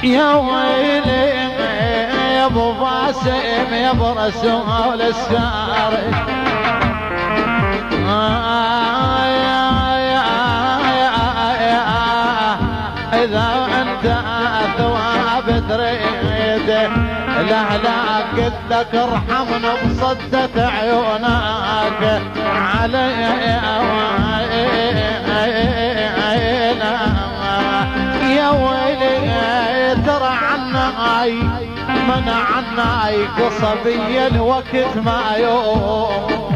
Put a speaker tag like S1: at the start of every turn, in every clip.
S1: يا ويلي يا ابو باسم يا ابو رسول السار إذا أنت ثواب تريد لهلاك قلتك ارحمنا بصدت عيونك علي يا ويلي ترى عناي من عناي قصبي الوقت ما يوم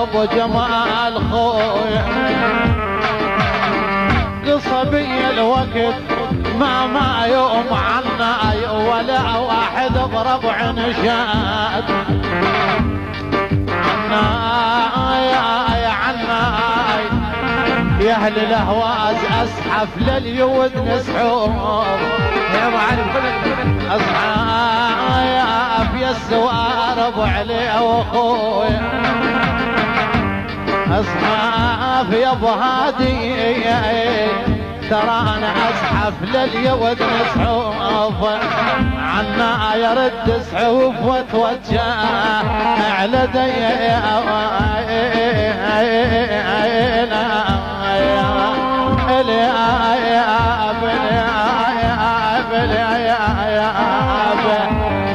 S1: ابو جمال خويا قصبي الوقت ما يوم عنا ولا واحد بربع نشاد عنا يا اهل الاهواز اسحف لليود نسحوب
S2: يا ابو علي
S1: اصحاب يا السوار ابو علي واخويا اصحاب يا ابو هادي ترى انا ازحف لليود نسحوف عنا يرد سحوف وتوجه على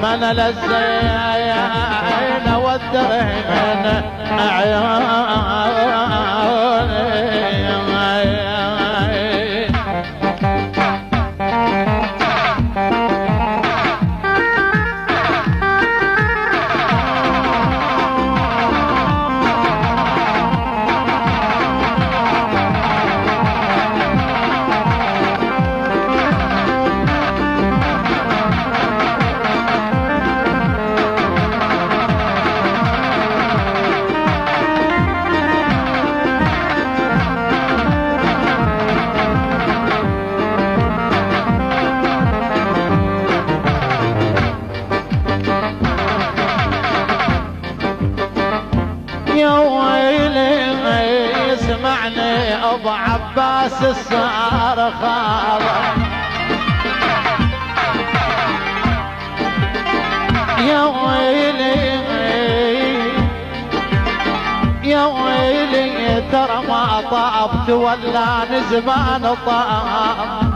S1: من للزين والدرين ابو عباس الصارخة يا ويلي يا ويلي ترى ما طابت ولا نزمان طاب